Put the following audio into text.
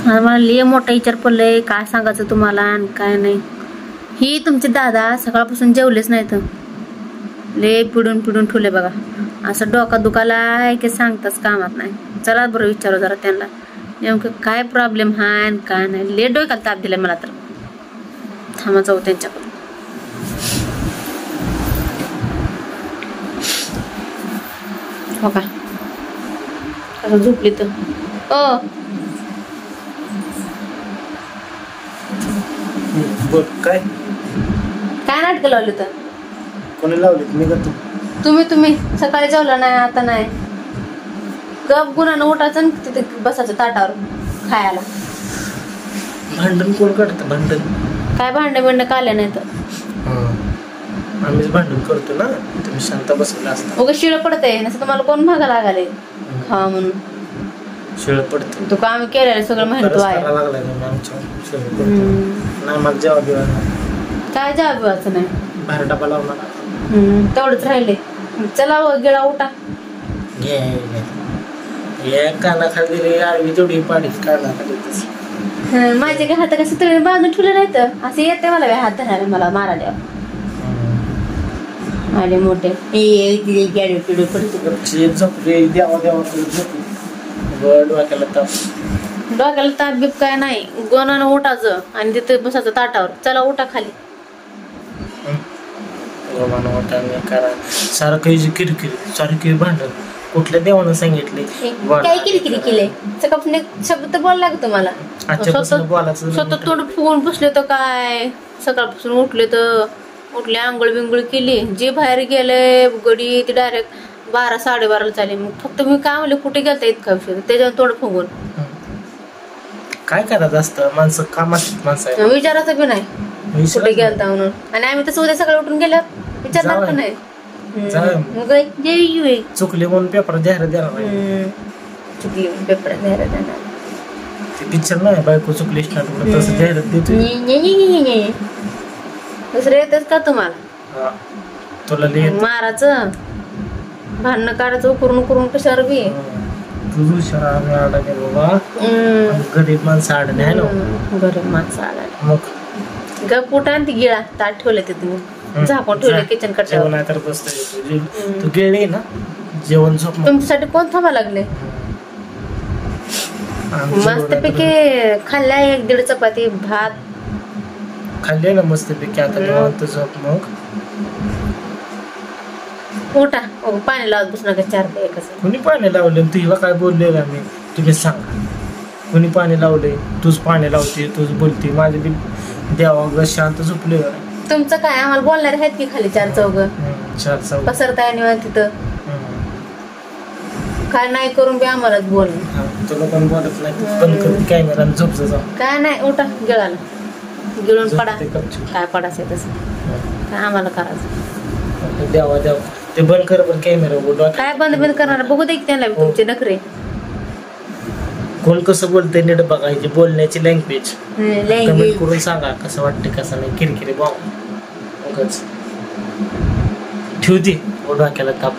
मला लय मोठा विचार पडलाय, काय सांगायचं तुम्हाला आणि काय नाही. ही तुमचे दादा सकाळपासून जेवलेच नाहीत, लय पिडून पिडून ठेवले बघा. असं डोका दुखाला की सांगताच कामात नाही. चला बरं विचारू जरा त्यांना नेमकं काय प्रॉब्लेम हाय आणि काय नाही. लय डोक्याला ताप दिलाय मला तर. थांबा जाऊ त्यांच्याकडे. हो का कसं झोपली तर काय काय नाटकं लावली तर कोणी लावली? मी करतो. तुम्ही सकाळी जेवला नाही, आता नाही. गप गुणानं उठायचं तिथे बसायचं ताटावर खायला. भांडण कोण काढतं? भांडण काय भांडण बिंड काढले नाही तर आम्हीच भांडण करतो ना. तुम्ही शांत बसलेला असता. उगा शिळ पडतंय नसं तुम्हाला कोण मागा लागाले हा म्हणून. शिळ पडते तू काम केलेलं सगळं मेहनत आहे. नाही मला जेव्हा बिवा काय जवाबाचं नाही. बाहेर डबा लावणार तेवढंच राहिले. चला गिळा उठा. कानाखाली आडवी तेवढी पाडी कानाखाली. माझे काय हात कसं तरी बांधून ठेवले नाही तर असं येते मला हात धरायला मला मारायला आले मोठे. झोपले देवा देवा डोक्याला ताप. डोक्याला ताप बीप काय नाही. गोनानं उठायचं आणि तिथे बसायचं ताटावर. चला उठा खाली. सारखं किरकिरी सारखी भांडण. कुठल्या देवानं सांगितले काय किरकिरी केले? सकाळपासून एक शब्द बोलायला लागतो मला. स्वतः तोंड फुगून बसले तर काय. सकाळपासून उठले आंघोळ बिंगोळ केली. जे बाहेर गेले गडी ते डायरेक्ट 12 साडेबाराला चाले. मग फक्त मी काय म्हणले कुठे गेलता इतका विषय त्याच्यावर तोंड फुगून काय करायचं असतं. माणसं कामात माणसं विचारायचं बी नाही कुठे गेलता म्हणून. आणि आम्ही तसं उद्या सकाळी उठून गेल्यावर विचारणार पण नाही. चुकले म्हणून पेपर द्यायला देणार नाही. चुकली पेपर द्यायला देणार ते पिक्चर नाही बायको चुकली तसं जाहिरात देतो. दुसरं येतच का तुम्हाला? तुला मारायचं भांडणं काढायचं उकरून कशावर बी. तुझं शहर बाबा गरीब माणसं आडणे आहे ना. गरीब माणसं आडणे मग गप उठा आणि ती गिळा. ताट ठेवले तिथे झाकून ठेवले किचन कट्ट्यावर. नाही तर बसतोय तू गिळली ना जेवण झोप. तुमच्यासाठी कोण थांबा लागले? मस्तपैकी खाल्ल्या 1-1.5 चपाती भात खाल्ले ना मस्तपैकी. आता निवांत झोप. मग उठा. पाणी लावत बसू नका. 4 ते 1. कोणी पाणी लावले? तुला काय बोलले आम्ही? तुम्ही सांगा कोणी पाणी लावले? तूच पाणी लावते तूच बोलते. माझे बी देवा शांत झोपले. तुमचं काय आम्हाला बोलणार आहेत की खाली 4 चौघ पसरताय निवांत तिथं. काय नाही करून बी आम्हालाच बोल. तुला पण बोलत नाही. बंद कर कॅमेरा झोप जा. काय नाही उठा गिळाला. गिळून पडा. काय पडायचं तसं काय आम्हाला करायचं. देवा देवा ते बंद कर पण कॅमेरा. काय बंद करणार बघू दे त्यांना तुमचे नखरे. कोण कसं बोलतंय नीट बघायची बोलण्याची लँग्वेज कमेंट करून सांगा कसं वाटतं कसं नाही. किरकिरी बाबा ठेवते डोक्याला ताप.